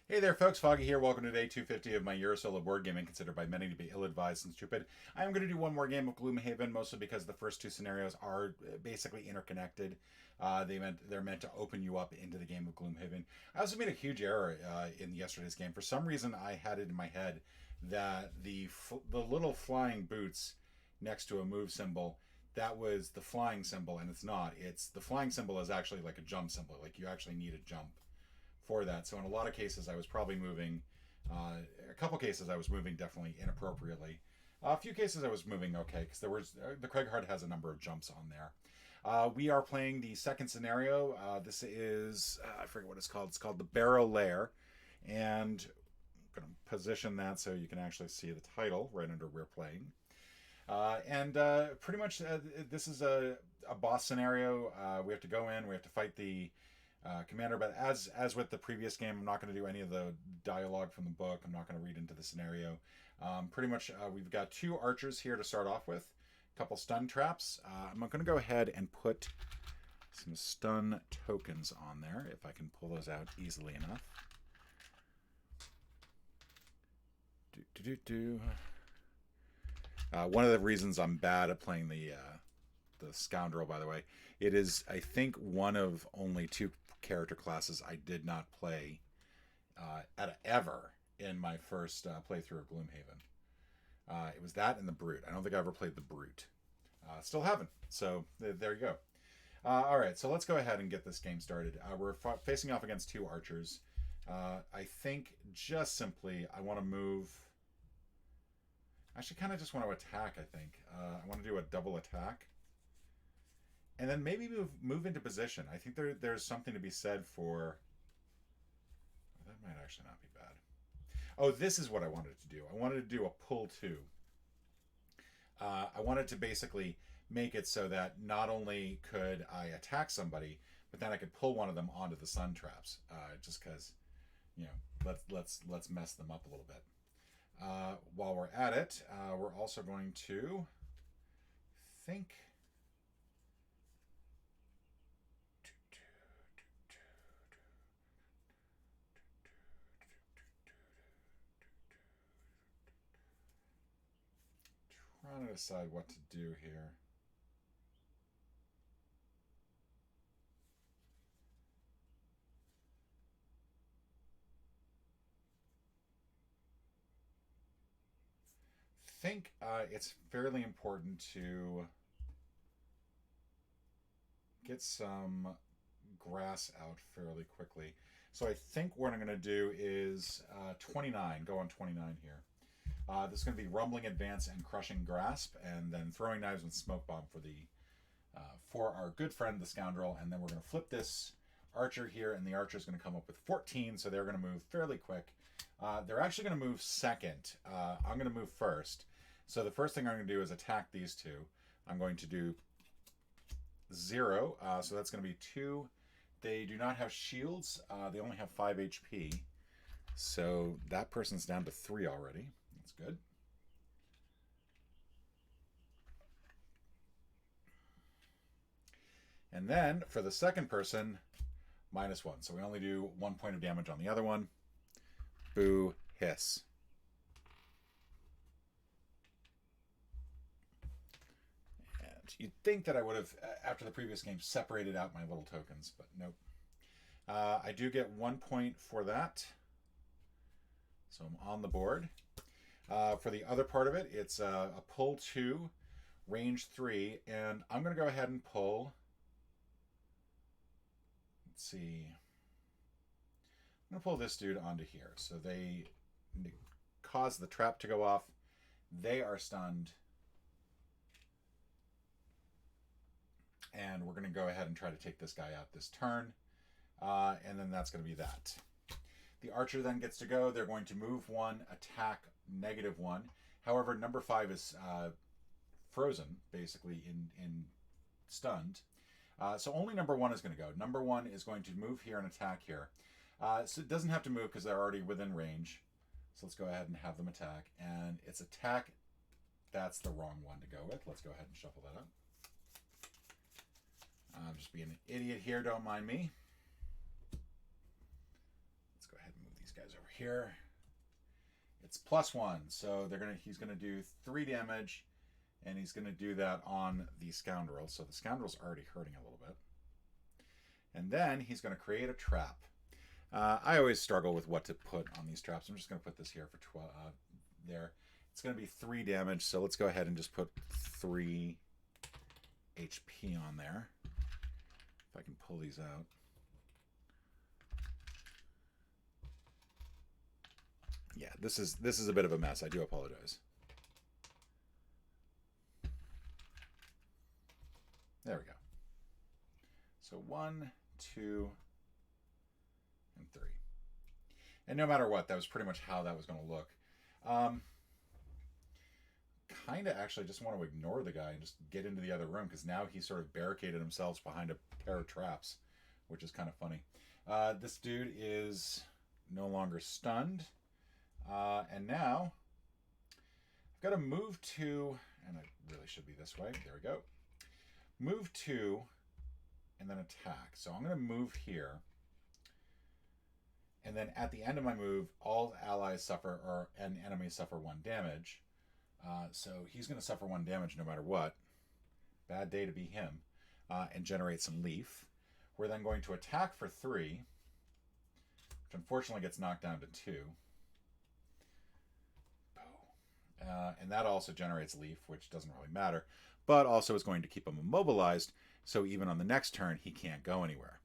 Hey there, folks. Foggy here. Welcome to day 250 of my Euro solo board gaming, considered by many to be ill-advised and stupid. I am going to do one more game of Gloomhaven, mostly because the first two scenarios are basically interconnected. They're meant to open you up into the game of Gloomhaven. I also made a huge error in yesterday's game. For some reason, I had it in my head that the little flying boots next to a move symbol, that was the flying symbol, and it's not. It's the flying symbol is actually like a jump symbol. Like you actually need a jump for that. So in a lot of cases, I was probably moving. A couple cases, I was moving definitely inappropriately. A few cases, I was moving okay because there was the Craig Hart has a number of jumps on there. We are playing the second scenario. This is I forget what it's called. It's called the Barrow Lair, and I'm going to position that so you can actually see the title right under "We're Playing." And pretty much this is a boss scenario. We have to go in. We have to fight the commander. But as with the previous game, I'm not going to do any of the dialogue from the book. I'm not going to read into the scenario. Pretty much, we've got two archers here to start off with, a couple stun traps. I'm going to go ahead and put some stun tokens on there if I can pull those out easily enough. One of the reasons I'm bad at playing the scoundrel, by the way, it is I think one of only two character classes I did not play at ever in my first playthrough of Gloomhaven. It was that and the Brute. I don't think I ever played the Brute. Still haven't. So there you go. All right, so let's go ahead and get this game started. We're facing off against two archers. I think just simply I want to move. Actually, kind of just want to attack. I think I want to do a double attack, and then maybe move into position. I think there's something to be said for. That might actually not be bad. Oh, this is what I wanted to do. I wanted to do a pull two. I wanted to basically make it so that not only could I attack somebody, but then I could pull one of them onto the sun traps. Just because, let's mess them up a little bit. While we're at it, we're also going to think. Trying to decide what to do here. Think it's fairly important to get some grass out fairly quickly. So I think what I'm going to do is 29, go on 29 here. This is going to be Rumbling Advance and Crushing Grasp, and then Throwing Knives and Smoke Bomb for our good friend the Scoundrel, and then we're going to flip this archer here, and the archer is going to come up with 14, so they're going to move fairly quick. They're actually going to move second. I'm going to move first. So the first thing I'm going to do is attack these two. I'm going to do 0, so that's going to be 2. They do not have shields. They only have 5 HP. So that person's down to 3 already. That's good. And then for the second person, -1. So we only do 1 point of damage on the other one. Boo, hiss. And you'd think that I would have, after the previous game, separated out my little tokens, but nope. I do get 1 point for that. So I'm on the board. For the other part of it, it's a pull 2, range 3, and I'm going to go ahead and pull. Let's see. I'm going to pull this dude onto here. So they cause the trap to go off. They are stunned. And we're going to go ahead and try to take this guy out this turn. And then that's going to be that. The archer then gets to go. They're going to move 1, attack -1. However, number 5 is frozen, basically in stunned. So only number 1 is going to go. Number 1 is going to move here and attack here. So it doesn't have to move because they're already within range. So let's go ahead and have them attack. And it's attack. That's the wrong one to go with. Let's go ahead and shuffle that up. I'm just being an idiot here. Don't mind me. Let's go ahead and move these guys over here. It's +1, so he's gonna do 3 damage, and he's gonna do that on the scoundrel. So the scoundrel's already hurting a little bit. And then he's gonna create a trap. I always struggle with what to put on these traps. I'm just gonna put this here for 12 there. It's gonna be 3 damage, so let's go ahead and just put 3 HP on there. If I can pull these out. Yeah, this is a bit of a mess. I do apologize. There we go. So 1, 2, and 3. And no matter what, that was pretty much how that was going to look. Kind of actually just want to ignore the guy and just get into the other room, because now he's sort of barricaded himself behind a pair of traps, which is kind of funny. This dude is no longer stunned. And now I've got to move 2, and it really should be this way. There we go. Move 2 and then attack. So I'm going to move here. And then at the end of my move, all allies suffer, and enemies suffer 1 damage. So he's going to suffer 1 damage no matter what. Bad day to be him. And generate some leaf. We're then going to attack for 3, which unfortunately gets knocked down to 2. And that also generates leaf, which doesn't really matter, but also is going to keep him immobilized, so even on the next turn, he can't go anywhere.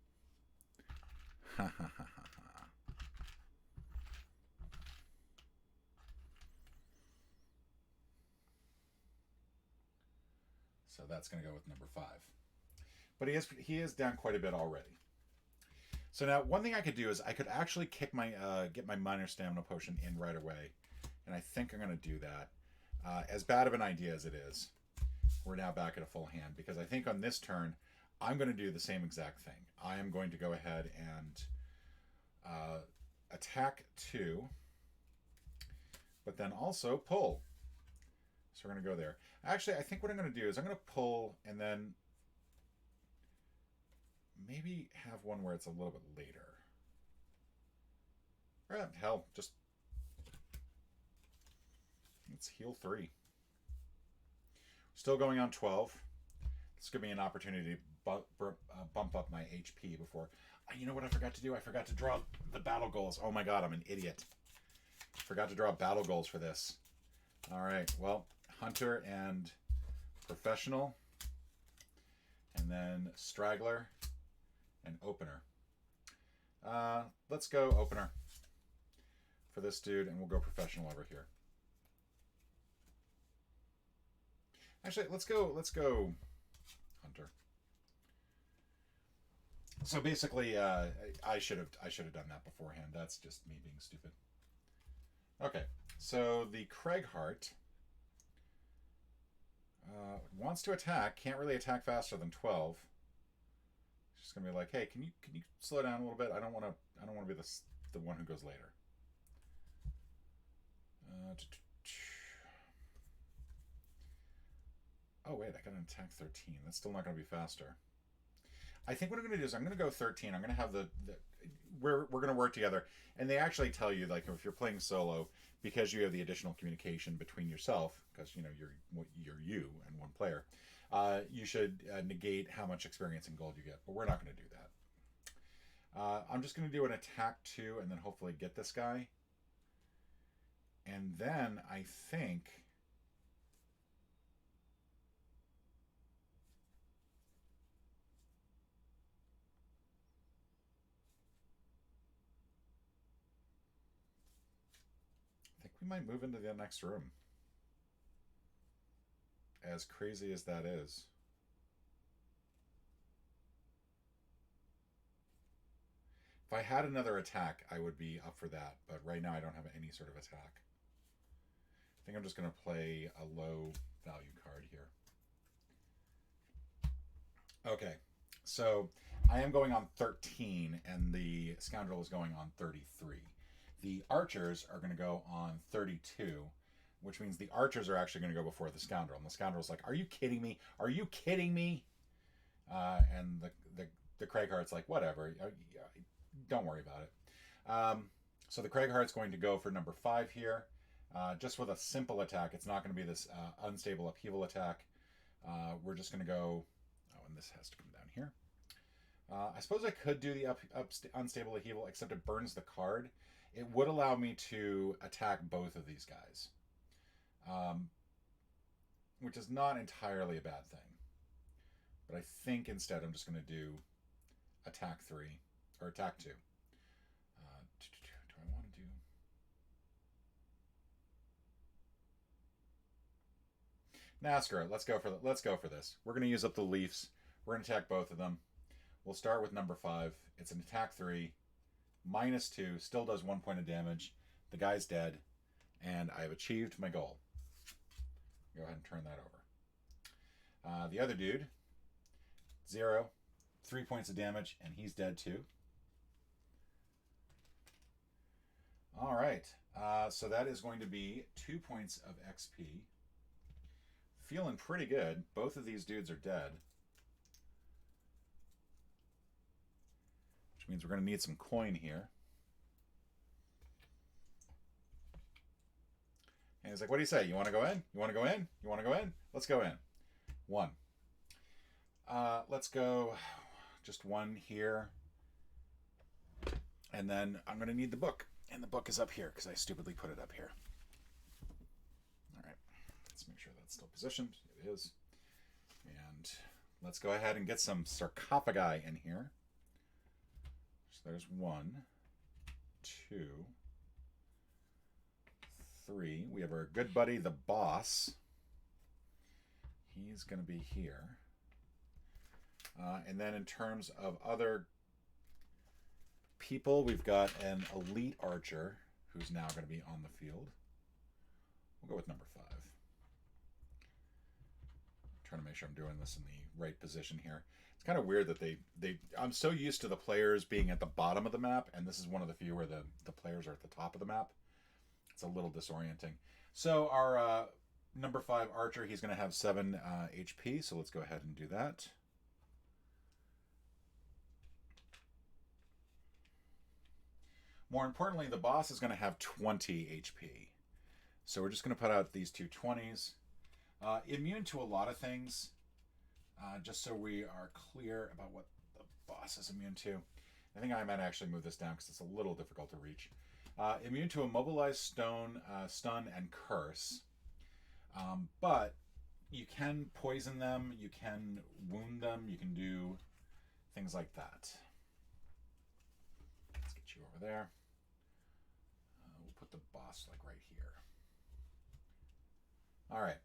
So that's going to go with number 5. But he is down quite a bit already. So now, one thing I could do is I could actually get my minor stamina potion in right away. And I think I'm going to do that. As bad of an idea as it is, we're now back at a full hand, because I think on this turn, I'm going to do the same exact thing. I am going to go ahead and attack 2, but then also pull. So we're going to go there. Actually, I think what I'm going to do is I'm going to pull and then maybe have one where it's a little bit later. Hell, just let's heal 3. Still going on 12. This could be an opportunity to bump up my HP before. You know what I forgot to do? I forgot to draw the battle goals. Oh my god, I'm an idiot. Forgot to draw battle goals for this. All right, well, Hunter and Professional, and then Straggler and Opener. Let's go Opener for this dude, and we'll go Professional over here. Actually, let's go Hunter. So basically, I should have done that beforehand. That's just me being stupid. Okay, so the Craigheart wants to attack. Can't really attack faster than 12. She's just gonna be like, hey, can you slow down a little bit? I don't want to be the one who goes later. Oh wait, I got an attack 13. That's still not going to be faster. I think what I'm going to do is I'm going to go 13. I'm going to have we're going to work together, and they actually tell you, like, if you're playing solo, because you have the additional communication between yourself, because you know you're you and one player, you should negate how much experience and gold you get. But we're not going to do that. I'm just going to do an attack 2, and then hopefully get this guy, and then I think. We might move into the next room. As crazy as that is. If I had another attack, I would be up for that. But right now I don't have any sort of attack. I think I'm just going to play a low value card here. Okay. So I am going on 13 and the Scoundrel is going on 33. The archers are going to go on 32, which means the archers are actually going to go before the Scoundrel. And the Scoundrel's like, are you kidding me? Are you kidding me? And the Craigheart's like, whatever. Don't worry about it. So the Craigheart's going to go for number 5 here. Just with a simple attack. It's not going to be this unstable upheaval attack. We're just going to go... Oh, and this has to come down here. I suppose I could do the unstable upheaval, except it burns the card. It would allow me to attack both of these guys. Which is not entirely a bad thing. But I think instead I'm just going to do attack 3, or attack 2. Do I want to do... Nah, screw it. Let's go for this. We're going to use up the Leafs. We're going to attack both of them. We'll start with number 5. It's an attack 3, -2, still does 1 point of damage. The guy's dead, and I have achieved my goal. Go ahead and turn that over. The other dude, 0, 3 points of damage, and he's dead too. All right, so that is going to be 2 points of XP. Feeling pretty good. Both of these dudes are dead. Which means we're going to need some coin here. And he's like, what do you say? You want to go in? You want to go in? You want to go in? Let's go in. 1. Let's go just 1 here. And then I'm going to need the book. And the book is up here because I stupidly put it up here. All right. Let's make sure that's still positioned. It is. And let's go ahead and get some sarcophagi in here. So there's 1, 2, 3. We have our good buddy, the boss. He's going to be here. And then in terms of other people, we've got an elite archer who's now going to be on the field. We'll go with number 5. Trying to make sure I'm doing this in the right position here. It's kind of weird that I'm so used to the players being at the bottom of the map, and this is one of the few where the players are at the top of the map. It's a little disorienting. So our number 5 archer, he's going to have 7 HP, so let's go ahead and do that. More importantly, the boss is going to have 20 HP. So we're just going to put out these 2 20s. Immune to a lot of things, just so we are clear about what the boss is immune to. I think I might actually move this down because it's a little difficult to reach. Immune to immobilize, stone, stun, and curse. But you can poison them, you can wound them, you can do things like that. Let's get you over there. We'll put the boss like right here. All right.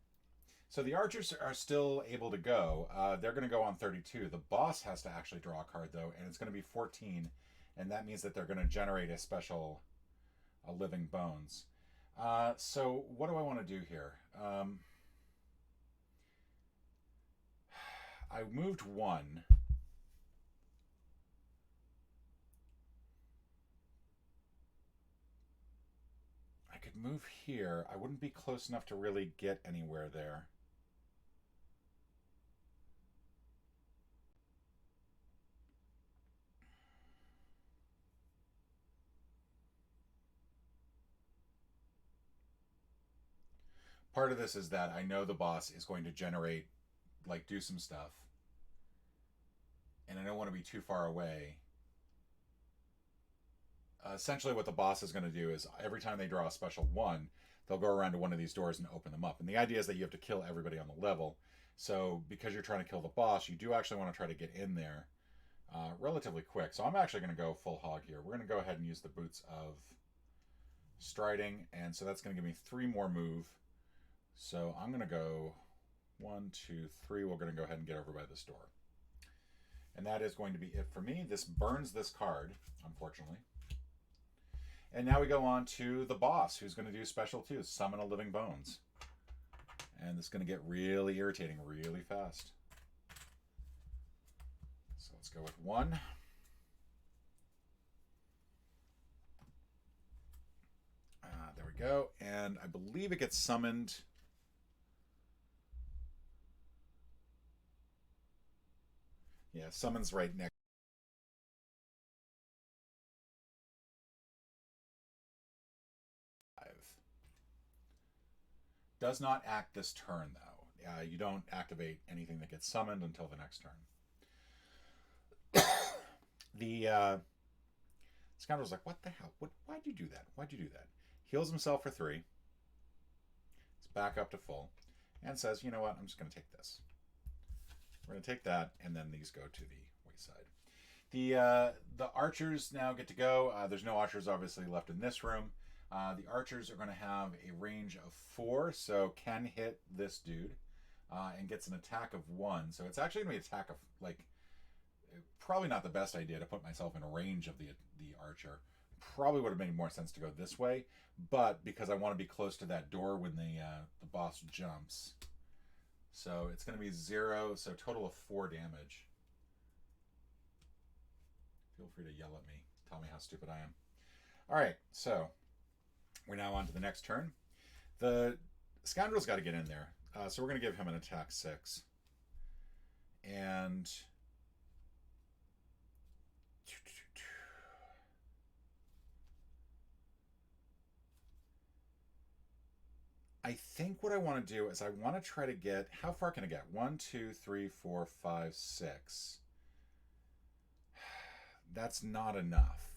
So the archers are still able to go. They're going to go on 32. The boss has to actually draw a card, though, and it's going to be 14. And that means that they're going to generate a special living bones. So what do I want to do here? I moved 1. I could move here. I wouldn't be close enough to really get anywhere there. Part of this is that I know the boss is going to generate, like, do some stuff. And I don't want to be too far away. Essentially what the boss is going to do is every time they draw a special 1, they'll go around to one of these doors and open them up. And the idea is that you have to kill everybody on the level. So because you're trying to kill the boss, you do actually want to try to get in there relatively quick. So I'm actually going to go full hog here. We're going to go ahead and use the boots of striding. And so that's going to give me 3 more move. So I'm going to go 1, 2, 3. We're going to go ahead and get over by this door. And that is going to be it for me. This burns this card, unfortunately. And now we go on to the boss, who's going to do special too, summon a living bones. And this is going to get really irritating really fast. So let's go with 1. There we go. And I believe it gets summoned. Yeah, summons right next. does not act this turn, though. You don't activate anything that gets summoned until the next turn. The scoundrel's like, what the hell? Why'd you do that? Why'd you do that? Heals himself for 3. It's back up to full. And says, you know what? I'm just going to take this. We're going to take that, and then these go to the wayside. The archers now get to go. There's no archers, obviously, left in this room. The archers are going to have a range of 4, so can hit this dude, and gets an attack of 1. So it's actually going to be an attack of, like, probably not the best idea to put myself in range of the archer. Probably would have made more sense to go this way, but because I want to be close to that door when the boss jumps. So it's going to be 0, so total of 4 damage. Feel free to yell at me. Tell me how stupid I am. All right, so we're now on to the next turn. The scoundrel's got to get in there. So we're going to give him an attack 6. And I think what I want to do is I want to try to get... How far can I get? 1, 2, 3, 4, 5, 6. That's not enough.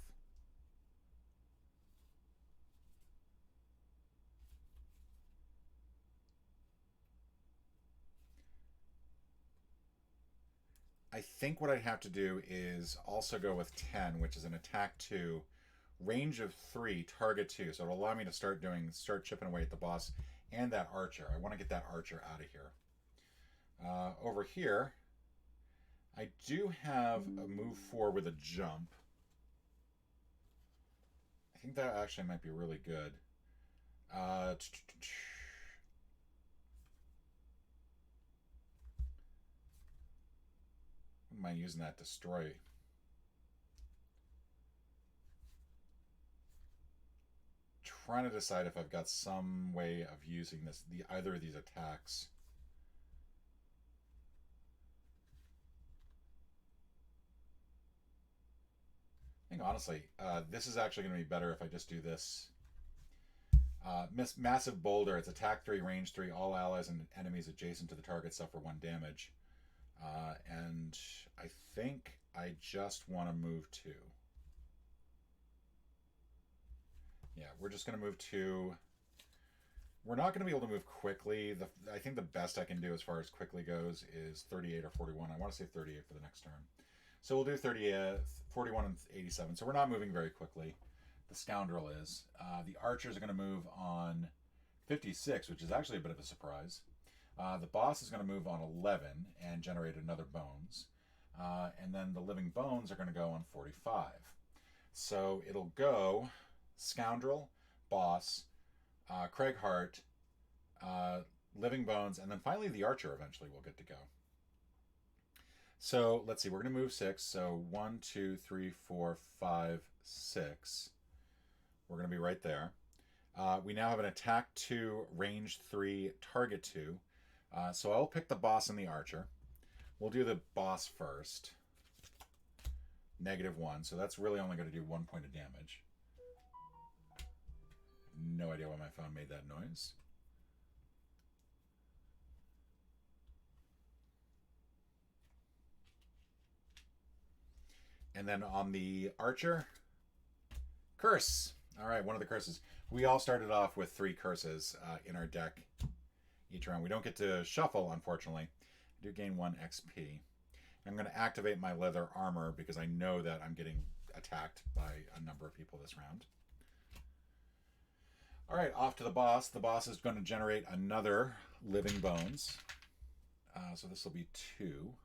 I think what I'd have to do is also go with 10, which is an attack 2, range of 3, target 2. So it'll allow me to start chipping away at the boss and that archer. I want to get that archer out of here. Over here, I do have a move 4 with a jump. I think that actually might be really good. Am I using that destroy? Trying to decide if I've got some way of using either of these attacks. I think honestly, this is actually going to be better if I just do this. Massive Boulder. It's attack 3, range 3. All allies and enemies adjacent to the target suffer 1 damage. And I think I just want to move 2. Yeah, we're just going to move 2. We're not going to be able to move quickly. I think the best I can do as far as quickly goes is 38 or 41. I want to say 38 for the next turn. So we'll do 41 and 87. So we're not moving very quickly. The scoundrel is. The archers are going to move on 56, which is actually a bit of a surprise. The boss is going to move on 11 and generate another bones. And then the living bones are going to go on 45. So it'll go scoundrel, boss, Craighart, living bones, and then finally the archer eventually will get to go. So let's see, we're going to move 6. So 1, 2, 3, 4, 5, 6. We're going to be right there. We now have an attack 2, range 3, target 2. So I'll pick the boss and the archer. We'll do the boss first. -1. So that's really only going to do 1 point of damage. No idea why my phone made that noise. And then on the archer, curse. All right, one of the curses. We all started off with 3 curses in our deck each round. We don't get to shuffle, unfortunately. I do gain 1 XP. I'm going to activate my leather armor because I know that I'm getting attacked by a number of people this round. All right, off to the boss. The boss is going to generate another living bones. So this will be 2.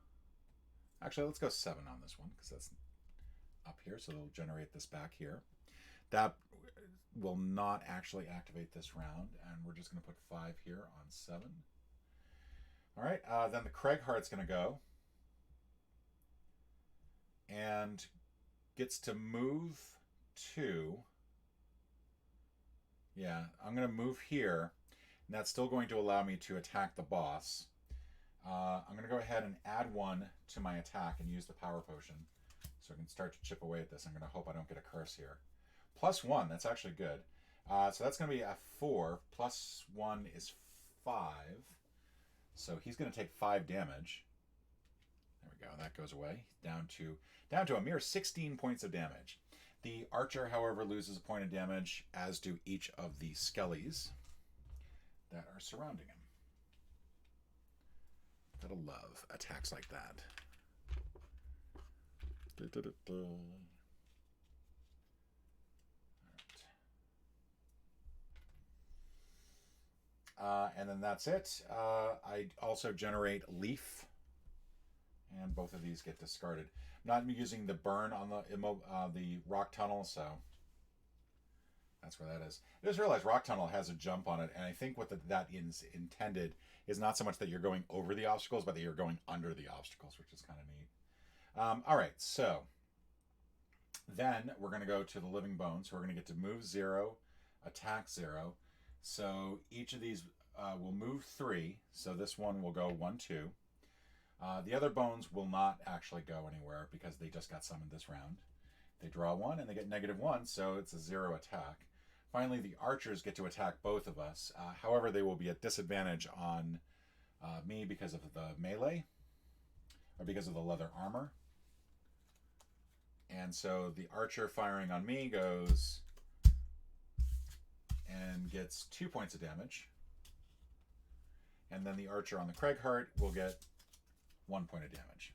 Actually, let's go 7 on this one because that's up here. So it'll generate this back here. That will not actually activate this round. And we're just going to put 5 here on 7. All right, then the Craighart's going to go. And gets to move 2. Yeah, I'm going to move here. And that's still going to allow me to attack the boss. I'm going to go ahead and add 1 to my attack and use the power potion. So I can start to chip away at this. I'm going to hope I don't get a curse here. +1, that's actually good. So that's going to be a 4. +1 is 5. So he's going to take 5 damage. There we go. That goes away. Down to a mere 16 points of damage. The archer, however, loses a point of damage, as do each of the skellies that are surrounding him. Gotta love attacks like that. And then that's it. I also generate Leaf, and both of these get discarded. I'm not using the burn on the Rock Tunnel, so that's where that is. I just realized Rock Tunnel has a jump on it, and I think what that is intended is not so much that you're going over the obstacles, but that you're going under the obstacles, which is kind of neat. All right, so then we're going to go to the Living Bones. We're going to get to move 0, attack 0. So each of these will move 3. So this one will go 1, 2. The other bones will not actually go anywhere because they just got summoned this round. They draw 1 and they get -1, so it's a 0 attack. Finally, the archers get to attack both of us. However, they will be at disadvantage on me because of the melee, or because of the leather armor. And so the archer firing on me goes and gets 2 points of damage. And then the archer on the Craighart will get 1 point of damage.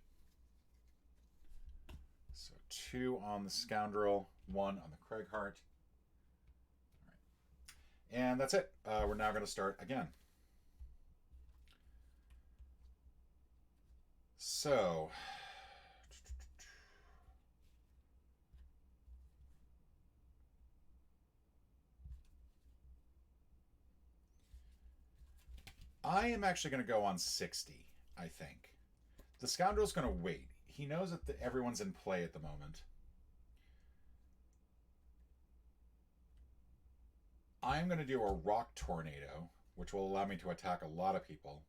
So 2 on the Scoundrel, 1 on the Craighart. All right. And that's it. We're now going to start again. So I am actually going to go on 60, I think. The Scoundrel's going to wait. He knows that everyone's in play at the moment. I'm going to do a Rock Tornado, which will allow me to attack a lot of people.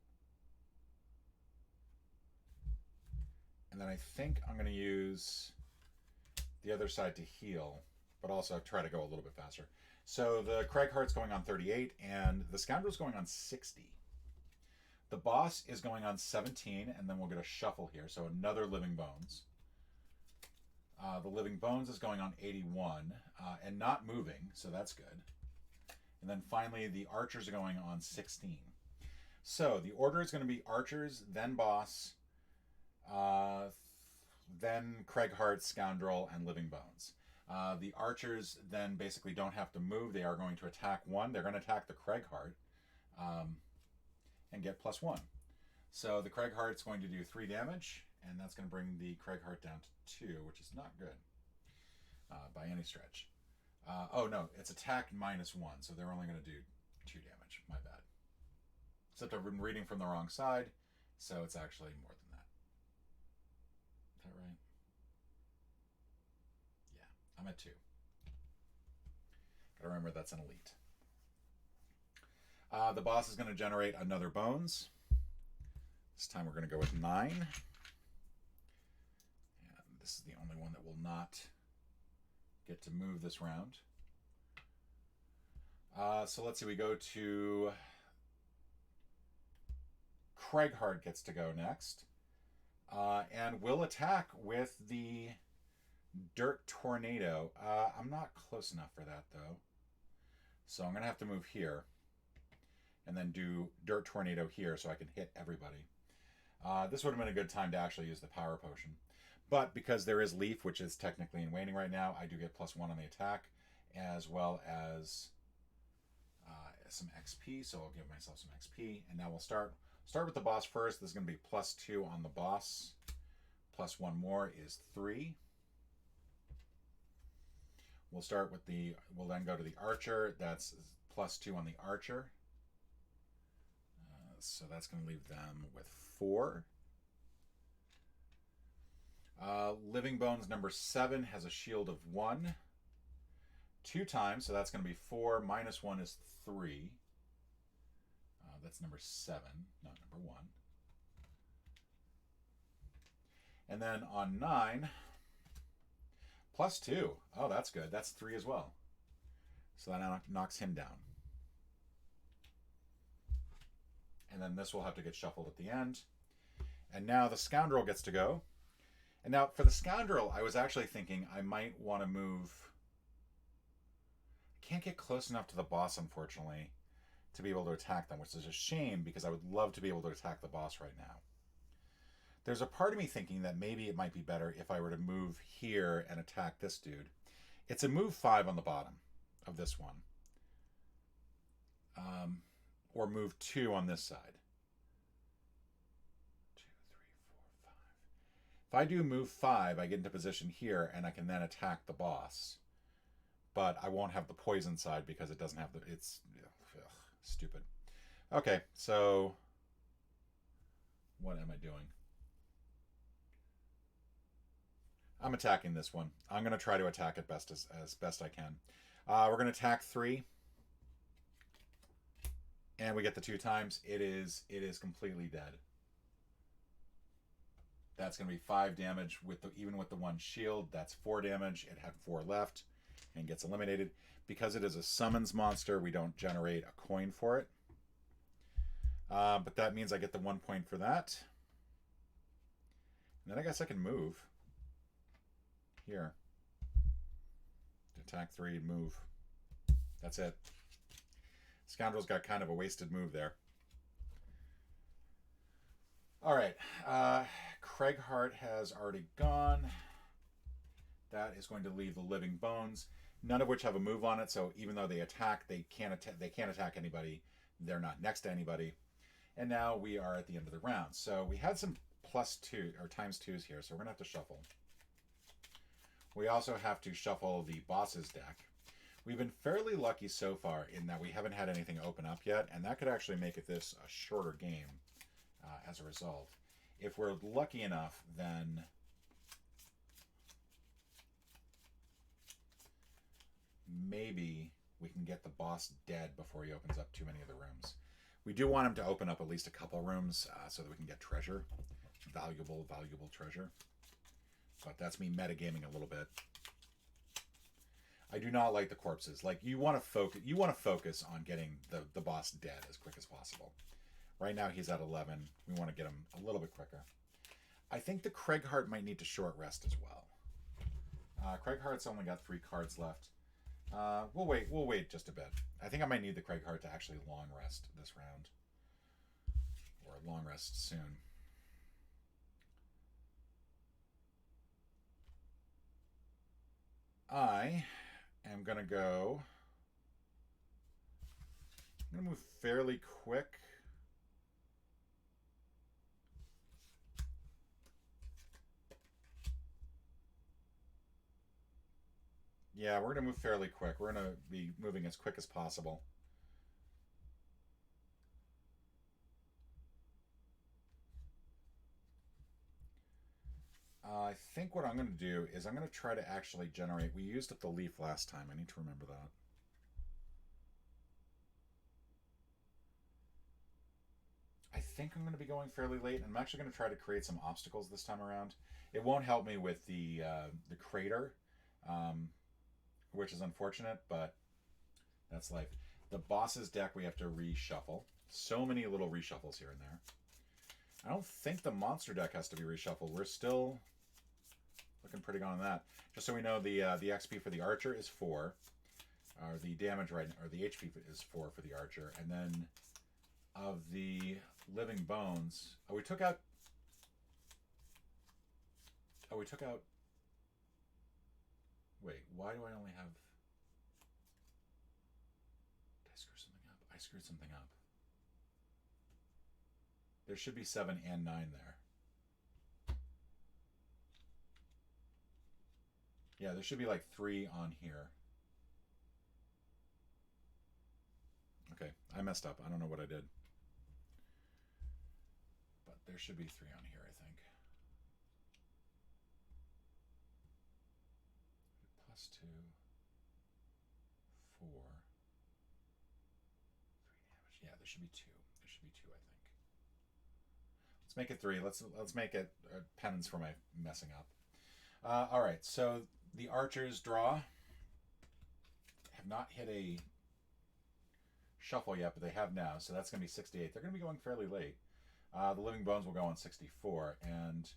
And then I think I'm going to use the other side to heal, but also try to go a little bit faster. So the Craighart's going on 38, and the Scoundrel's going on 60. The boss is going on 17, and then we'll get a shuffle here, so another Living Bones. The Living Bones is going on 81, and not moving, so that's good. And then finally, the Archers are going on 16. So the order is going to be Archers, then Boss, then Craighart, Scoundrel, and Living Bones. The Archers then basically don't have to move. They are going to attack 1. They're going to attack the Craighart. And get +1. So the Craighart's going to do 3 damage, and that's going to bring the Craighart down to 2, which is not good by any stretch. Oh no, it's attack -1, so they're only going to do 2 damage. My bad. Except I've been reading from the wrong side, so it's actually more than that. Is that right? Yeah, I'm at 2. Gotta remember that's an elite. The boss is going to generate another Bones. This time we're going to go with 9. And this is the only one that will not get to move this round. So let's see, we go to... Craighart gets to go next. And we'll attack with the Dirt Tornado. I'm not close enough for that, though. So I'm going to have to move here. And then do Dirt Tornado here so I can hit everybody. This would have been a good time to actually use the Power Potion. But because there is Leaf, which is technically in waning right now, I do get +1 on the attack, as well as some XP, so I'll give myself some XP. And now we'll start with the boss first. This is going to be +2 on the boss. +1 more is 3. We'll then go to the Archer. That's +2 on the Archer. So that's going to leave them with 4. Living Bones number 7 has a shield of 1. 2 times, so that's going to be 4. -1 is 3. That's number 7, not number 1. And then on 9, +2. Oh, that's good. That's 3 as well. So that knocks him down. And then this will have to get shuffled at the end. And now the scoundrel gets to go. And now for the scoundrel, I was actually thinking I might want to move. I can't get close enough to the boss, unfortunately, to be able to attack them, which is a shame because I would love to be able to attack the boss right now. There's a part of me thinking that maybe it might be better if I were to move here and attack this dude. It's a move 5 on the bottom of this one. Or move 2 on this side. 2, 3, 4, 5. If I do move 5, I get into position here, and I can then attack the boss. But I won't have the poison side because it doesn't have the... It's... Ugh, stupid. Okay, so... What am I doing? I'm attacking this one. I'm going to try to attack it as best I can. We're going to attack 3. And we get the 2 times. It is completely dead. That's going to be 5 damage even with the 1 shield. That's 4 damage. It had 4 left and gets eliminated. Because it is a summons monster, we don't generate a coin for it. But that means I get the 1 point for that. And then I guess I can move. Here. Attack 3, move. That's it. Scoundrel's got kind of a wasted move there. Alright. Craighheart has already gone. That is going to leave the Living Bones, none of which have a move on it, so even though they attack, they can't attack anybody. They're not next to anybody. And now we are at the end of the round. So we had some +2 or ×2s here, so we're going to have to shuffle. We also have to shuffle the boss's deck. We've been fairly lucky so far in that we haven't had anything open up yet, and that could actually make this a shorter game as a result. If we're lucky enough, then maybe we can get the boss dead before he opens up too many of the rooms. We do want him to open up at least a couple rooms so that we can get treasure. Valuable treasure. But that's me metagaming a little bit. I do not like the corpses. Like, you want to focus on getting the boss dead as quick as possible. Right now he's at 11. We want to get him a little bit quicker. I think the Craighheart might need to short rest as well. Craighheart's only got 3 cards left. We'll wait just a bit. I think I might need the Craighheart to actually long rest this round. Or long rest soon. I am going to go... I'm going to move fairly quick. Yeah, we're going to move fairly quick. We're going to be moving as quick as possible. I think what I'm going to do is I'm going to try to actually generate... We used up the leaf last time. I need to remember that. I think I'm going to be going fairly late. I'm actually going to try to create some obstacles this time around. It won't help me with the crater, which is unfortunate, but that's life. The boss's deck we have to reshuffle. So many little reshuffles here and there. I don't think the monster deck has to be reshuffled. We're still looking pretty good on that. Just so we know, the XP for the archer is 4. Or the damage or the HP is 4 for the archer. And then of the living bones... Oh, we took out... Wait, why do I only have... Did I screw something up? I screwed something up. There should be 7 and 9 there. Yeah, there should be like 3 on here. Okay, I messed up. I don't know what I did. But there should be 3 on here, I think. +2, 4, 3 damage. Yeah, there should be 2. There should be 2, I think. Let's make it 3. Let's make it penance for my messing up. All right, so the archers draw. Have not hit a shuffle yet, but they have now, so that's going to be 68. They're going to be going fairly late. The Living Bones will go on 64, and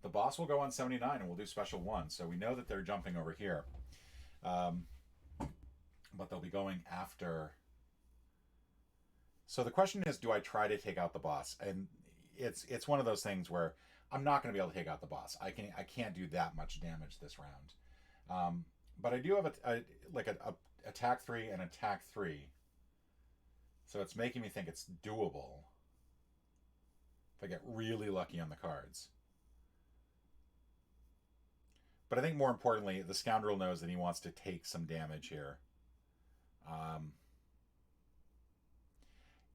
the boss will go on 79, and we'll do special 1. So we know that they're jumping over here. But they'll be going after. So the question is, do I try to take out the boss? And it's one of those things where I'm not going to be able to take out the boss. I can't do that much damage this round. But I do have a attack 3 and attack 3. So it's making me think it's doable if I get really lucky on the cards. But I think more importantly, the scoundrel knows that he wants to take some damage here.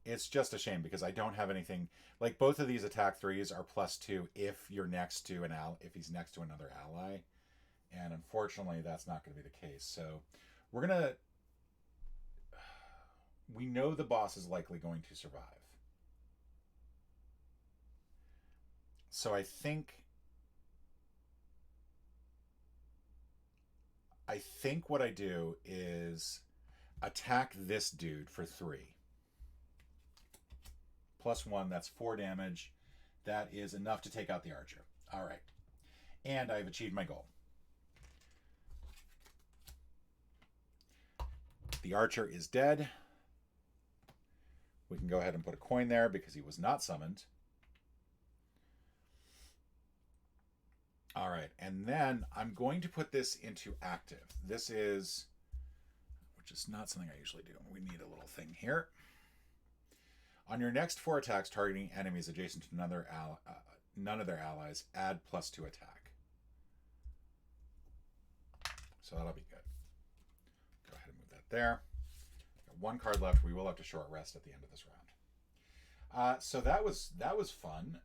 It's just a shame because I don't have anything. Like, both of these attack 3s are +2 if you're next to if he's next to another ally. And unfortunately, that's not going to be the case. So we're going to. We know the boss is likely going to survive. So I think what I do is attack this dude for 3. +1, that's 4 damage. That is enough to take out the archer. All right. And I've achieved my goal. The archer is dead. We can go ahead and put a coin there because he was not summoned. All right, and then I'm going to put this into active. This is, which is not something I usually do. We need a little thing here. On your next 4 attacks targeting enemies adjacent to none of their allies, add +2 attack. So that'll be good. Go ahead and move that there. Got 1 card left. We will have to short rest at the end of this round. So that was fun.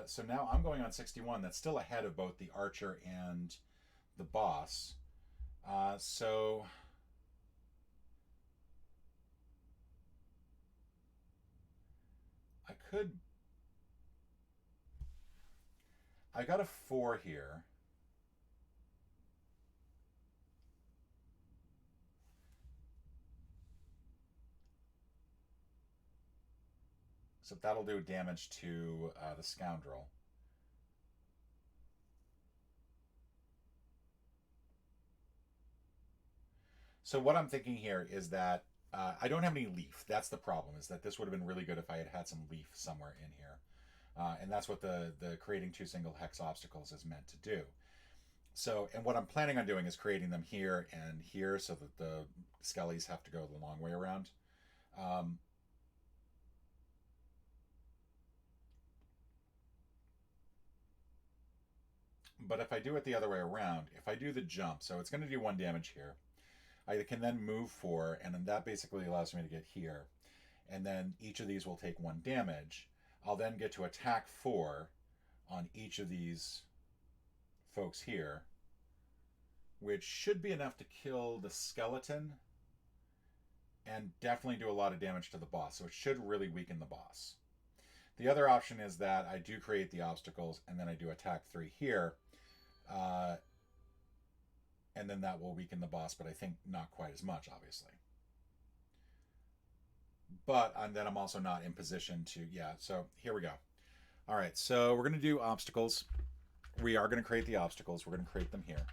So now I'm going on 61. That's still ahead of both the archer and the boss. So I got a 4 here. So that'll do damage to the scoundrel. So what I'm thinking here is that I don't have any leaf. That's the problem, is that this would have been really good if I had had some leaf somewhere in here. And that's what the creating 2 single hex obstacles is meant to do. So, and what I'm planning on doing is creating them here and here so that the skellies have to go the long way around. But if I do it the other way around, if I do the jump, so it's going to do 1 damage here. I can then move 4, and then that basically allows me to get here. And then each of these will take 1 damage. I'll then get to attack 4 on each of these folks here, which should be enough to kill the skeleton and definitely do a lot of damage to the boss. So it should really weaken the boss. The other option is that I do create the obstacles and then I do attack 3 here. And then that will weaken the boss, but I think not quite as much, obviously. But then I'm also not in position to, yeah, so here we go. All right, so we're going to do obstacles. We are going to create the obstacles. We're going to create them here.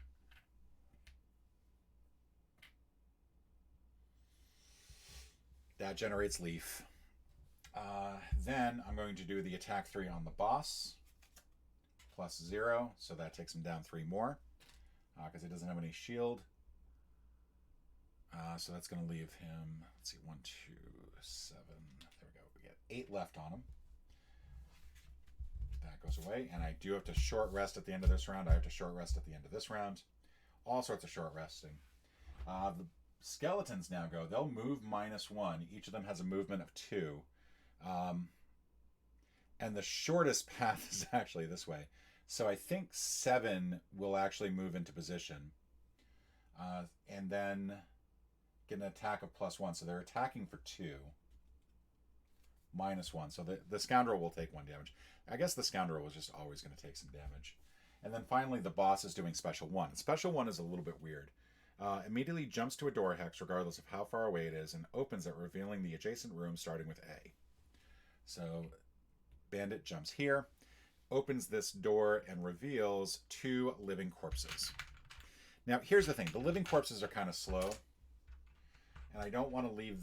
That generates leaf. Then I'm going to do the attack 3 on the boss. +0, so that takes him down 3 more. Because he doesn't have any shield. So that's going to leave him, let's see, 1, 2, 7. There we go. We get 8 left on him. That goes away. And I do have to short rest at the end of this round. I have to short rest at the end of this round. All sorts of short resting. The skeletons now go. They'll move -1. Each of them has a movement of 2. And the shortest path is actually this way. So I think 7 will actually move into position. And then get an attack of +1. So they're attacking for 2. -1. So the scoundrel will take 1 damage. I guess the scoundrel was just always going to take some damage. And then finally the boss is doing special 1. Special 1 is a little bit weird. Immediately jumps to a door hex regardless of how far away it is and opens it, revealing the adjacent room starting with A. So Bandit jumps here, opens this door, and reveals 2 living corpses. Now, here's the thing. The living corpses are kind of slow, and I don't want to leave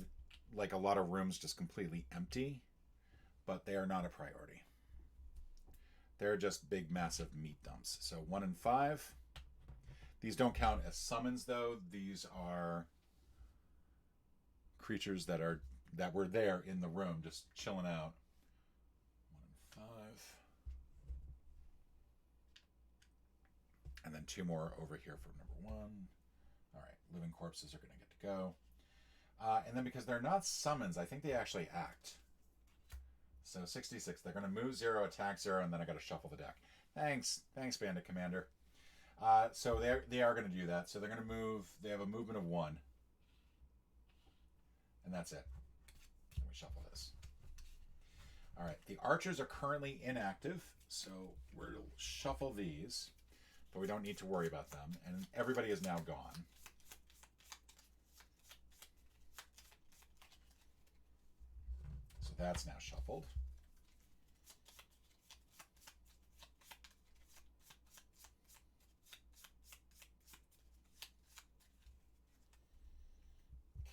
like a lot of rooms just completely empty, but they are not a priority. They're just big, massive meat dumps. So 1 and 5. These don't count as summons, though. These are creatures that were there in the room, just chilling out. 1 and 5. And then 2 more over here for number 1. All right, living corpses are going to get to go. And then because they're not summons, I think they actually act. So 66, they're going to move 0, attack 0, and then I got to shuffle the deck. Thanks, Bandit Commander. So they are going to do that. So they're going to move. They have a movement of 1, and that's it. Let me shuffle this. All right, the archers are currently inactive, so we'll shuffle these, but we don't need to worry about them. And everybody is now gone. So that's now shuffled.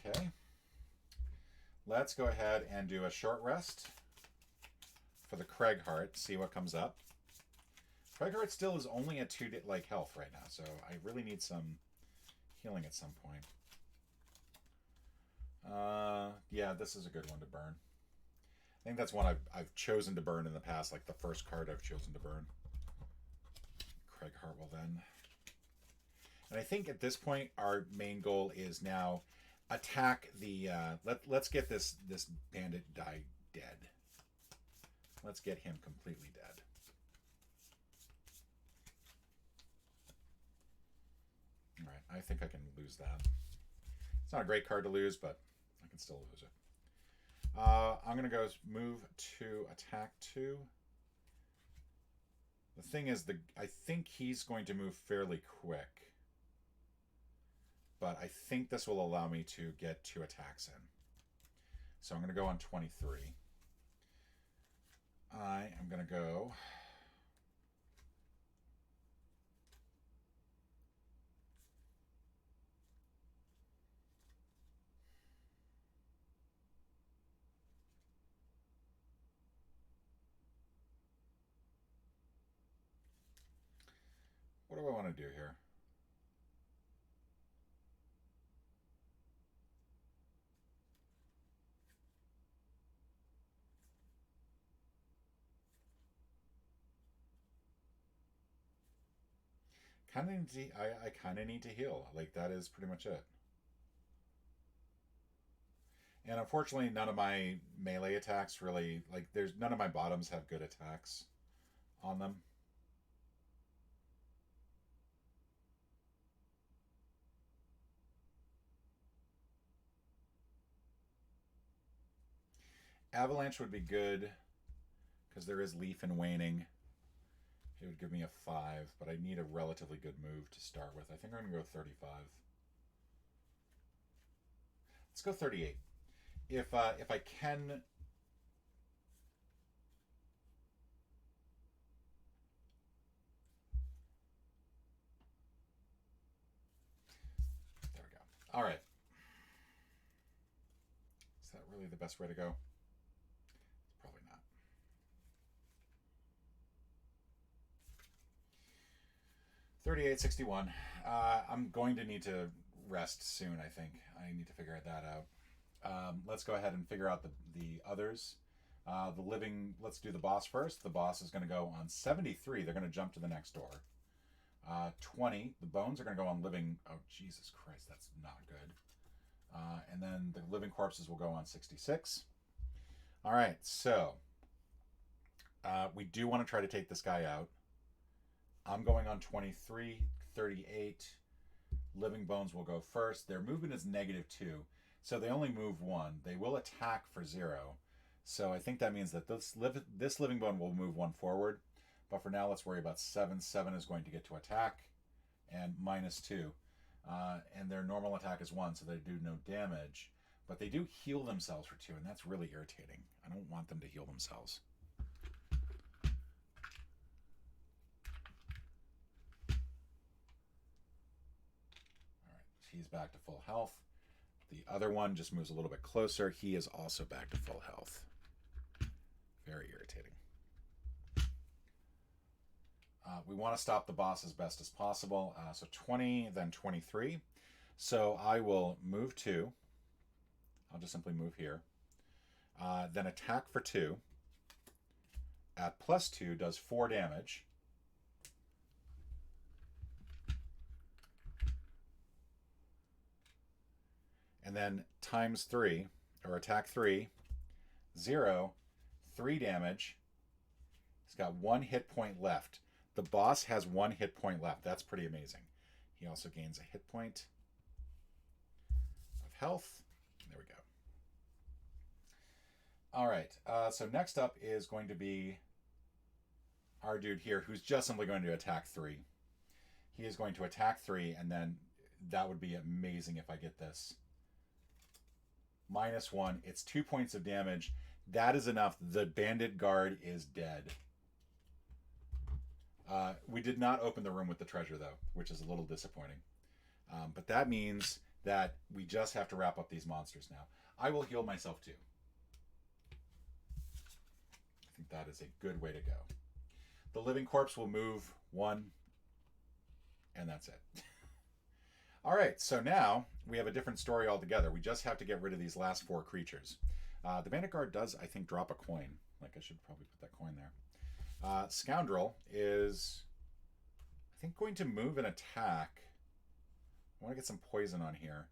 Okay. Let's go ahead and do a short rest for the Craigheart, see what comes up. Craigheart still is only at 2 health right now, so I really need some healing at some point. Yeah, this is a good one to burn. I think that's one I've chosen to burn in the past, like the first card I've chosen to burn. Craigheart will then. And I think at this point our main goal is now attack the let's get this bandit die dead. Let's get him completely dead. All right, I think I can lose that. It's not a great card to lose, but I can still lose it. I'm gonna go move to attack 2. The thing is, I think he's going to move fairly quick. But I think this will allow me to get 2 attacks in. So I'm going to go on 23. I am going to go... What do I want to do here? I kind of need to heal. Like, that is pretty much it. And unfortunately, none of my melee attacks really, like, none of my bottoms have good attacks on them. Avalanche would be good because there is Leaf and Waning. It would give me a 5, but I need a relatively good move to start with. I think I'm going to go 35. Let's go 38. If I can... There we go. All right. Is that really the best way to go? Probably not. $38.61. I'm going to need to rest soon, I think. I need to figure that out. Let's go ahead and figure out the others. The living, let's do the boss first. The boss is going to go on 73. They're going to jump to the next door. 20. The bones are going to go on living. Oh, Jesus Christ, that's not good. And then the living corpses will go on 66. All right, so we do want to try to take this guy out. I'm going on 23, 38. Living bones will go first. Their movement is -2, so they only move 1. They will attack for 0. So I think that means that this living bone will move 1 forward. But for now, let's worry about 7. 7 is going to get to attack, and -2. And their normal attack is 1, so they do no damage. But they do heal themselves for 2, and that's really irritating. I don't want them to heal themselves. Alright, he's back to full health. The other one just moves a little bit closer. He is also back to full health. Very irritating. We want to stop the boss as best as possible. So 20, then 23. So I will move 2. I'll just simply move here. Then attack for 2. At +2 does 4 damage. And then times 3, or attack 3, 0, 3 damage. He's got 1 hit point left. The boss has 1 hit point left. That's pretty amazing. He also gains a hit point of health. There we go. All right. So next up is going to be our dude here, who's just simply going to attack 3. He is going to attack 3, and then that would be amazing if I get this. -1. It's 2 points of damage. That is enough. The bandit guard is dead. We did not open the room with the treasure, though, which is a little disappointing. But that means that we just have to wrap up these monsters now. I will heal myself, too. I think that is a good way to go. The living corpse will move 1, and that's it. All right, so now we have a different story altogether. We just have to get rid of these last 4 creatures. The bandit guard does, I think, drop a coin. Like, I should probably put that coin there. Scoundrel is, I think, going to move and attack. I want to get some poison on here.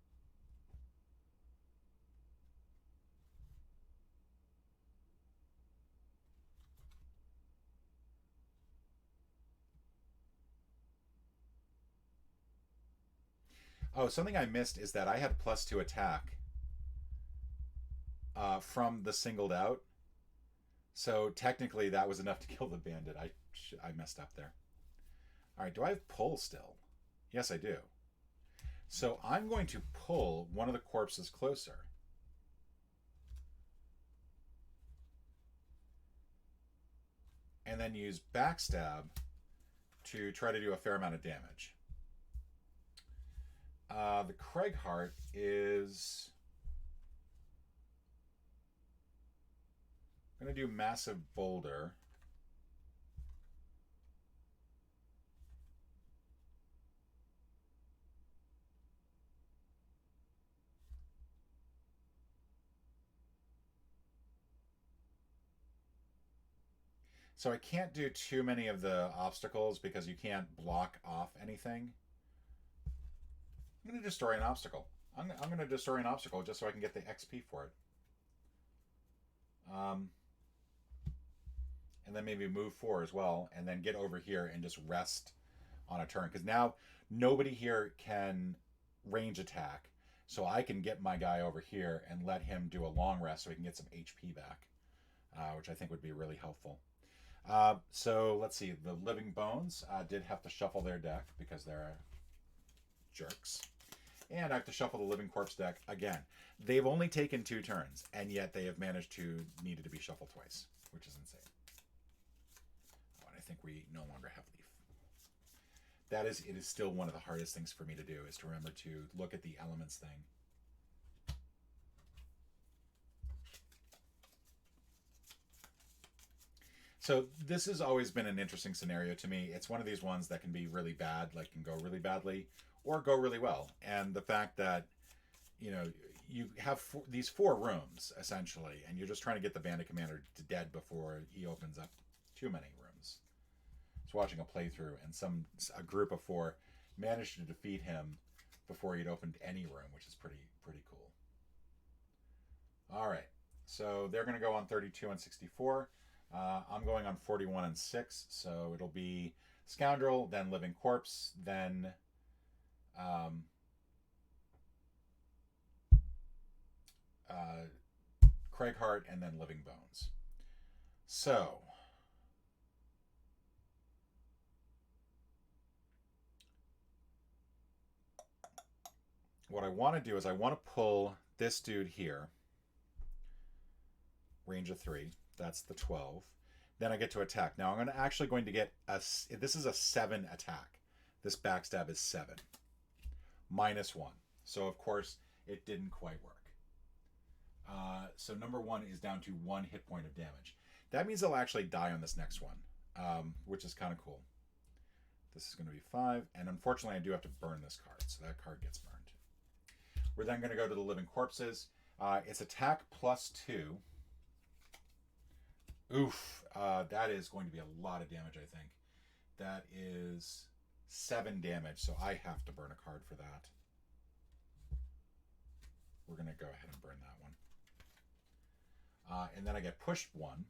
Oh, something I missed is that I had +2 attack from the singled out. So technically that was enough to kill the bandit. I messed up there. All right, do I have pull still? Yes, I do. So I'm going to pull one of the corpses closer. And then use backstab to try to do a fair amount of damage. The Craigheart is going to do Massive Boulder. So I can't do too many of the obstacles because you can't block off anything. I'm going to destroy an obstacle. I'm going to destroy an obstacle just so I can get the XP for it. And then maybe move 4 as well, and then get over here and just rest on a turn. Because now nobody here can range attack. So I can get my guy over here and let him do a long rest so he can get some HP back, which I think would be really helpful. So let's see. The Living Bones did have to shuffle their deck because they're jerks. And I have to shuffle the Living Corpse deck again. They've only taken 2 turns, and yet they have managed to needed to be shuffled twice, which is insane. Oh, and I think we no longer have Leaf. It is still one of the hardest things for me to do, is to remember to look at the elements thing. So this has always been an interesting scenario to me. It's one of these ones that can be really bad, like can go really badly, or go really well. And the fact that, you know, you have these 4 rooms, essentially, and you're just trying to get the bandit commander to dead before he opens up too many rooms. I was watching a playthrough, and a group of 4 managed to defeat him before he'd opened any room, which is pretty cool. All right, so they're going to go on 32 and 64. I'm going on 41 and 6, so it'll be Scoundrel, then Living Corpse, then Craigheart, and then Living Bones. So what I want to do is I want to pull this dude here, range of 3. That's the 12. Then I get to attack. Now I'm actually going to get this is a 7 attack. This backstab is 7. -1. So of course it didn't quite work. So number 1 is down to 1 hit point of damage. That means I'll actually die on this next one, which is kind of cool. This is going to be 5, and unfortunately I do have to burn this card, so that card gets burned. We're then going to go to the Living Corpses. It's attack +2. Oof, that is going to be a lot of damage, I think. That is 7 damage, so I have to burn a card for that. We're going to go ahead and burn that one. And then I get pushed 1,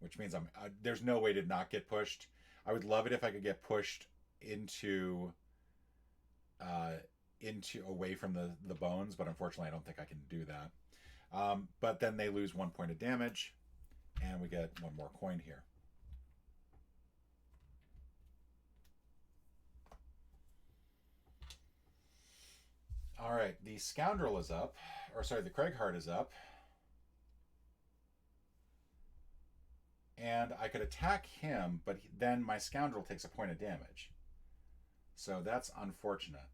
which means there's no way to not get pushed. I would love it if I could get pushed into away from the bones, but unfortunately I don't think I can do that. But then they lose 1 point of damage, and we get 1 more coin here. All right, the Scoundrel is up, or sorry, the Craighheart is up. And I could attack him, but then my Scoundrel takes a point of damage. So that's unfortunate.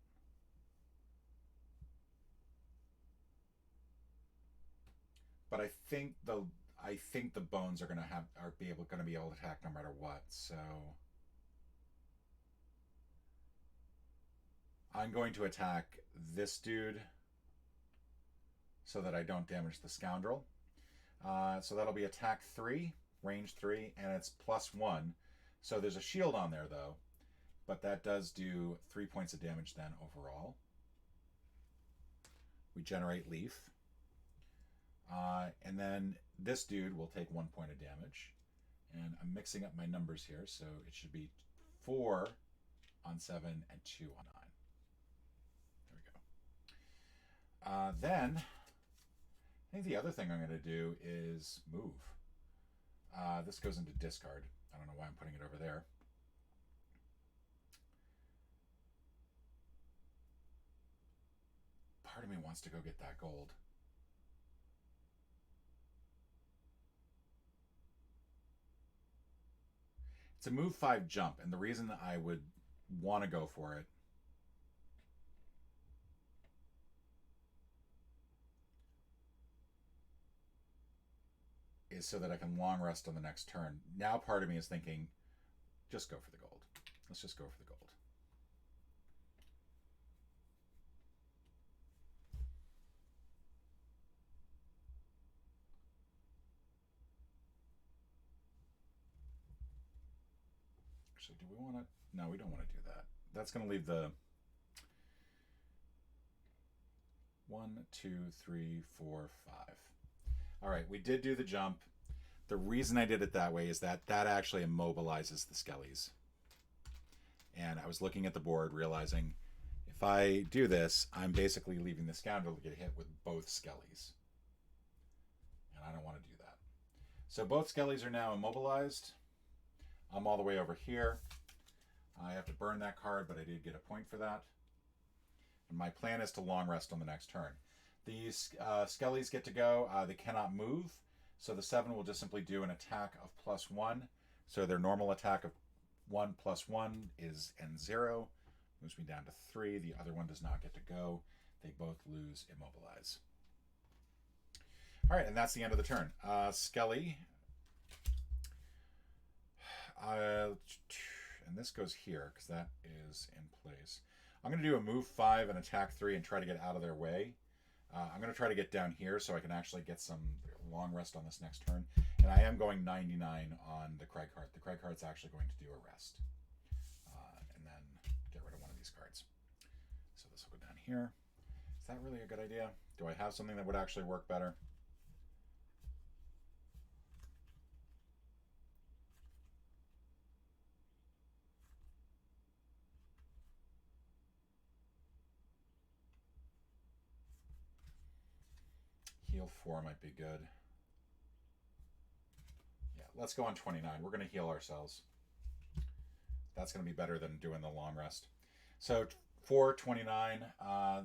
But I think the bones are gonna be able to attack no matter what. So I'm going to attack this dude so that I don't damage the Scoundrel. So that'll be attack 3, range 3, and it's +1. So there's a shield on there though, but that does do 3 points of damage then overall. We generate Leaf. And then this dude will take 1 point of damage. And I'm mixing up my numbers here, so it should be 4 on 7 and 2 on 9. There we go. Then, I think the other thing I'm going to do is move. This goes into discard. I don't know why I'm putting it over there. Part of me wants to go get that gold. It's a move 5 jump, and the reason that I would want to go for it is so that I can long rest on the next turn. Now part of me is thinking, just go for the gold. Let's just go for the gold. Actually, do we want to? No, we don't want to do that. That's going to leave the 1, 2, 3, 4, 5. All right, we did do the jump. The reason I did it that way is that actually immobilizes the skellies. And I was looking at the board, realizing if I do this, I'm basically leaving the Scoundrel to get hit with both skellies. And I don't want to do that. So both skellies are now immobilized. I'm all the way over here. I have to burn that card, but I did get a point for that. And my plan is to long rest on the next turn. These skellies get to go. They cannot move. So the 7 will just simply do an attack of +1. So their normal attack of 1 + 1 is N0. Moves me down to 3. The other one does not get to go. They both lose immobilize. All right, and that's the end of the turn. Skelly. And this goes here because that is in place. I'm going to do a move 5 and attack 3 and try to get out of their way. I'm going to try to get down here so I can actually get some long rest on this next turn. And I am going 99 on the Craighheart. The Craigheart's actually going to do a rest. And then get rid of one of these cards. So this will go down here. Is that really a good idea? Do I have something that would actually work better? Heal 4 might be good. Yeah, let's go on 29. We're going to heal ourselves. That's going to be better than doing the long rest. So 429.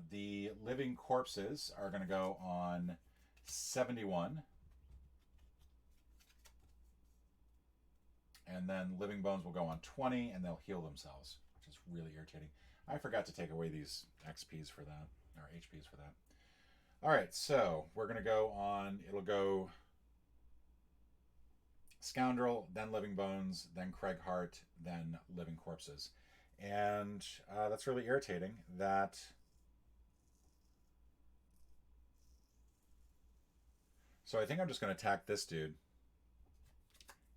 The living corpses are going to go on 71. And then living bones will go on 20, and they'll heal themselves, which is really irritating. I forgot to take away these XPs for that, or HPs for that. All right, so we're going to go on, it'll go Scoundrel, then Living Bones, then Craig Hart, then Living Corpses. And that's really irritating that... So I think I'm just going to attack this dude.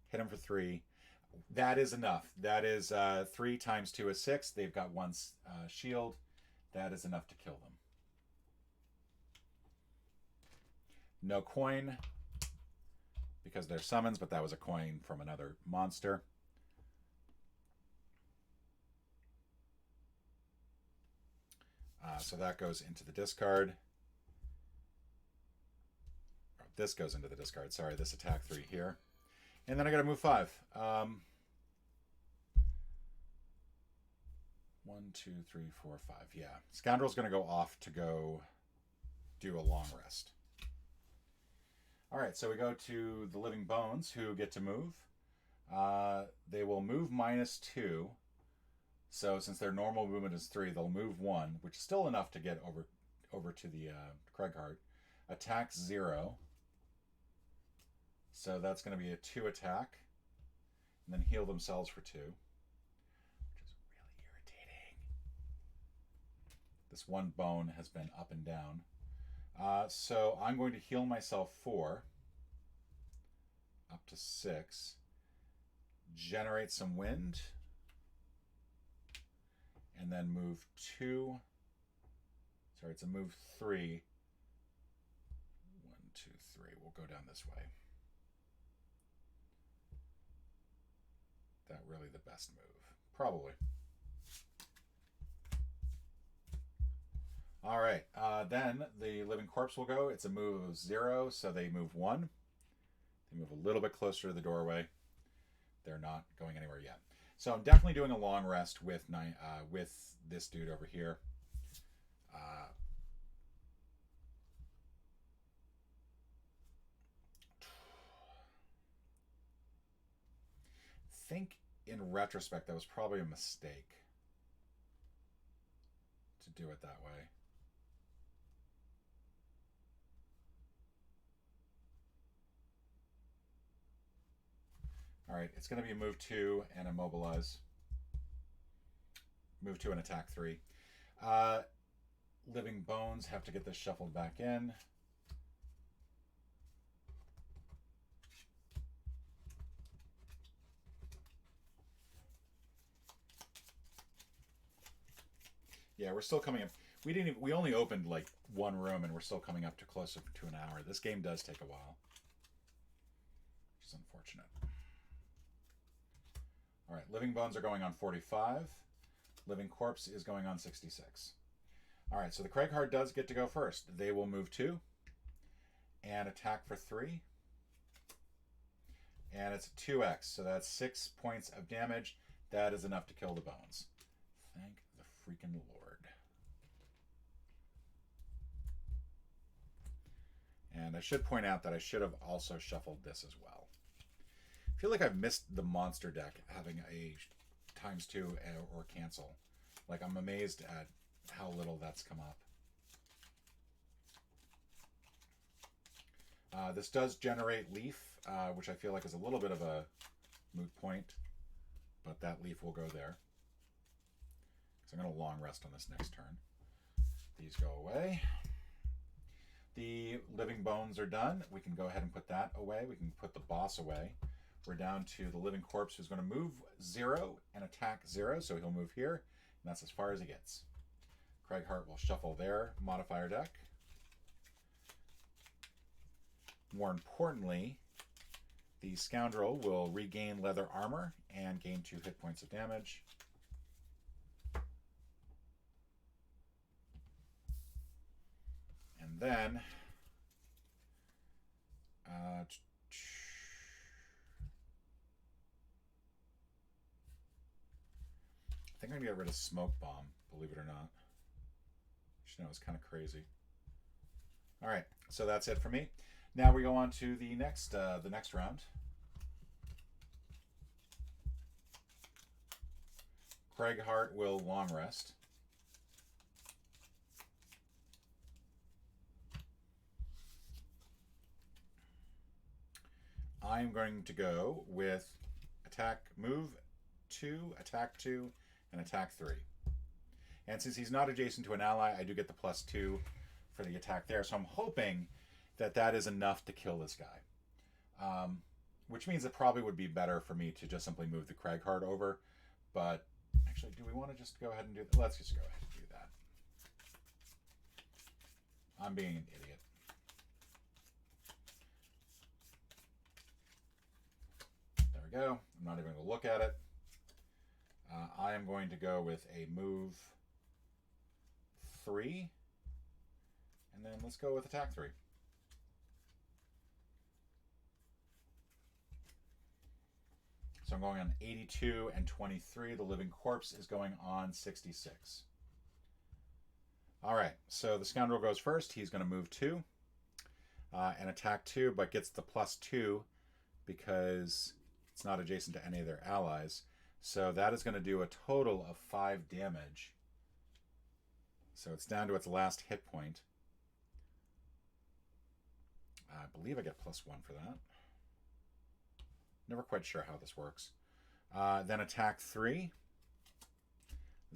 Hit him for 3. That is enough. That is 3 times 2 is 6. They've got 1 shield. That is enough to kill them. No coin, because they're summons, but that was a coin from another monster. So that goes into the discard. Oh, this goes into the discard. Sorry, this attack 3 here. And then I got to move 5. 1, 2, 3, 4, 5. Yeah. Scoundrel's going to go off to go do a long rest. All right, so we go to the Living Bones, who get to move. They will move -2. So since their normal movement is 3, they'll move 1, which is still enough to get over to the Craig Hart. Attack 0. So that's going to be a 2 attack. And then heal themselves for 2. Which is really irritating. This one bone has been up and down. So I'm going to heal myself 4. Up to 6. Generate some wind. And then move 2. Sorry, it's a move 3. 1, 2, 3. We'll go down this way. That really the best move? Probably. All right. Then the Living Corpse will go. It's a move of 0, so they move 1. They move a little bit closer to the doorway. They're not going anywhere yet. So I'm definitely doing a long rest with this dude over here. I think in retrospect that was probably a mistake to do it that way. All right, it's going to be a move 2 and immobilize. Move 2 and attack 3. Living Bones have to get this shuffled back in. Yeah, we're still coming up. We only opened like 1 room, and we're still coming up to closer to an hour. This game does take a while, which is unfortunate. All right, Living Bones are going on 45. Living Corpse is going on 66. All right, so the Craig Hart does get to go first. They will move 2 and attack for 3. And it's 2x, so that's 6 points of damage. That is enough to kill the bones. Thank the freaking Lord. And I should point out that I should have also shuffled this as well. I feel like I've missed the monster deck having a ×2 or cancel. Like, I'm amazed at how little that's come up. This does generate leaf, which I feel like is a little bit of a moot point, but that leaf will go there. So I'm going to long rest on this next turn. These go away. The Living Bones are done. We can go ahead and put that away. We can put the boss away. We're down to the Living Corpse, who's going to move 0 and attack 0, so he'll move here, and that's as far as he gets. Craig Hart will shuffle their modifier deck. More importantly, the Scoundrel will regain leather armor and gain 2 hit points of damage. And then I think I'm going to get rid of Smoke Bomb. believe it or not. Which, you know, is kind of crazy. All right, so that's it for me. Now we go on to the next round. Craig Hart will long rest. I'm going to go with attack, move 2, attack 2, and attack 3. And since he's not adjacent to an ally, I do get the +2 for the attack there. So I'm hoping that that is enough to kill this guy. Which means it probably would be better for me to just simply move the Craighart over. But actually, do we want to just go ahead and do that? Let's just go ahead and do that. I'm being an idiot. There we go. I'm not even going to look at it. I am going to go with a move 3. And then let's go with attack 3. So I'm going on 82 and 23. The living corpse is going on 66. All right, so the scoundrel goes first. He's going to move 2 and attack 2, but gets the +2 because it's not adjacent to any of their allies. So that is going to do a total of 5 damage. So it's down to its last hit point. I believe I get +1 for that. Never quite sure how this works. Then attack 3.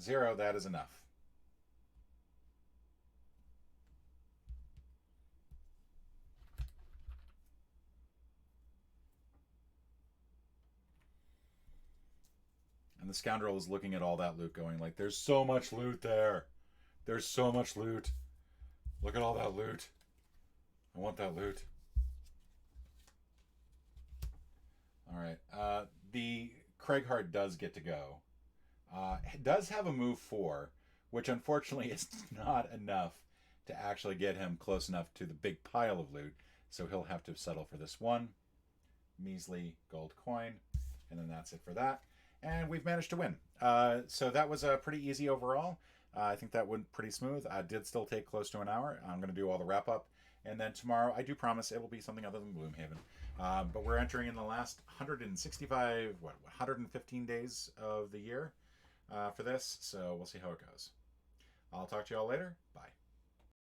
0, that is enough. And the scoundrel is looking at all that loot going like, there's so much loot there. There's so much loot. Look at all that loot. I want that loot. All right. The Craighart does get to go. It does have a move 4, which unfortunately is not enough to actually get him close enough to the big pile of loot. So he'll have to settle for this one measly gold coin. And then that's it for that. And we've managed to win. So that was pretty easy overall. I think that went pretty smooth. I did still take close to an hour. I'm going to do all the wrap up. And then tomorrow, I do promise it will be something other than Gloomhaven. But we're entering in the last 115 days of the year for this. So we'll see how it goes. I'll talk to you all later. Bye.